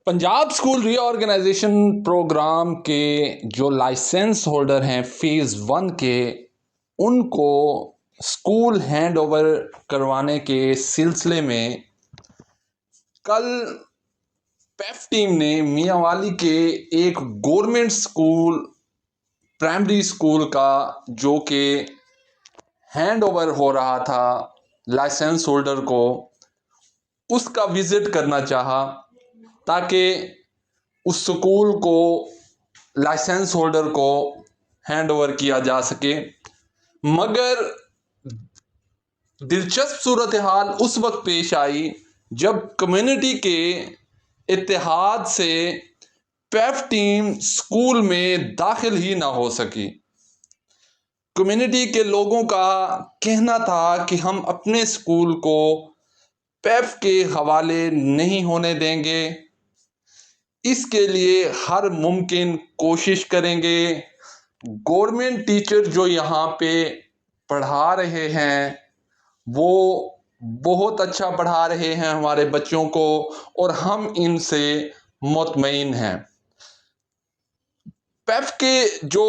Punjab school reorganisation programme के जो licence holder हैं फेज़ 1 के, उनको स्कूल हैंड ओवर करवाने के सिलसिले में कल पेफ टीम ने मियांवाली के एक गवर्नमेंट स्कूल प्राइमरी स्कूल का जो कि हैंड ओवर हो रहा था लाइसेंस होल्डर को, उसका विज़िट करना चाहा ताकि उस स्कूल को लाइसेंस होल्डर को हैंड ओवर किया जा सके। मगर दिलचस्प सूरत हाल उस वक्त पेश आई जब कम्युनिटी के इत्तेहाद से पेफ टीम स्कूल में दाखिल ही ना हो सकी। कम्युनिटी के लोगों का कहना था कि हम अपने स्कूल को पेफ के हवाले नहीं होने देंगे, इसके लिए हर मुमकिन कोशिश करेंगे। गवर्नमेंट टीचर जो यहाँ पे पढ़ा रहे हैं वो बहुत अच्छा पढ़ा रहे हैं हमारे बच्चों को और हम इनसे मुतमईन हैं। पेफ के जो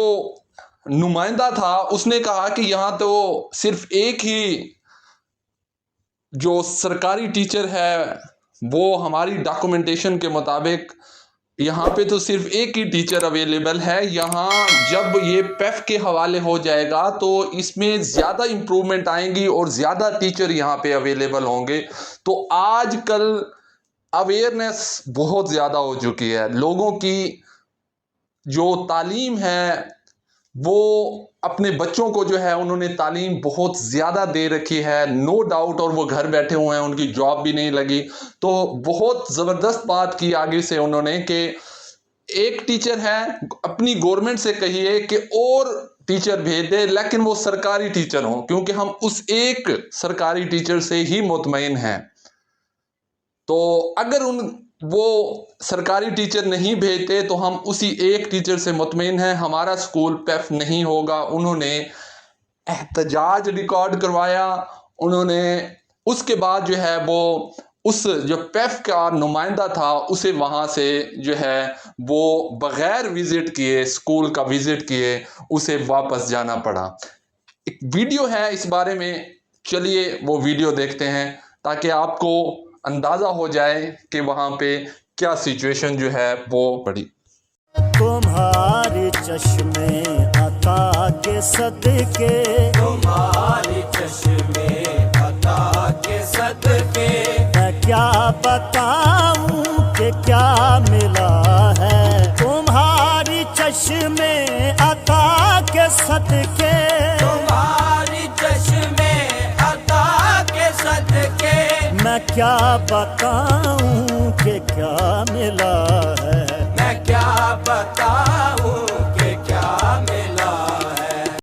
नुमाइंदा था उसने कहा कि यहाँ तो सिर्फ एक ही जो सरकारी टीचर है वो हमारी डॉक्यूमेंटेशन के मुताबिक यहाँ पे तो सिर्फ एक ही टीचर अवेलेबल है। यहाँ जब ये पेफ के हवाले हो जाएगा तो इसमें ज़्यादा इम्प्रूवमेंट आएंगी और ज़्यादा टीचर यहाँ पे अवेलेबल होंगे। तो आजकल अवेयरनेस बहुत ज़्यादा हो चुकी है, लोगों की जो तालीम है वो अपने बच्चों को जो है उन्होंने तालीम बहुत ज़्यादा दे रखी है, नो डाउट, और वो घर बैठे हुए हैं, उनकी जॉब भी नहीं लगी। तो बहुत ज़बरदस्त बात की आगे से उन्होंने कि एक टीचर है, अपनी गवर्नमेंट से कहिए कि और टीचर भेज दे, लेकिन वो सरकारी टीचर हों, क्योंकि हम उस एक सरकारी टीचर से ही मुतमईन हैं। तो अगर वो सरकारी टीचर नहीं भेजते तो हम उसी एक टीचर से मुतमईन हैं, हमारा स्कूल पेफ नहीं होगा। उन्होंने एहतजाज रिकॉर्ड करवाया। उन्होंने उसके बाद जो है वो उस जो पेफ का नुमाइंदा था उसे वहाँ से जो है वो बग़ैर विज़िट किए, स्कूल का विज़िट किए, उसे वापस जाना पड़ा। एक वीडियो है इस बारे में, चलिए वो वीडियो देखते हैं ताकि आपको अंदाज़ा हो जाए कि वहाँ पे क्या सिचुएशन जो है वो पड़ी। तुम्हारे चश्मे अता के सदके, तुम्हारे चश्मे अता के सदके, मैं क्या बताऊं कि क्या मिला है। तुम्हारी चश्मे अता के सदके, तुम्हारी चश्मे अता के सदके, मैं क्या बताऊं कि क्या मिला है। मैं क्या बताऊं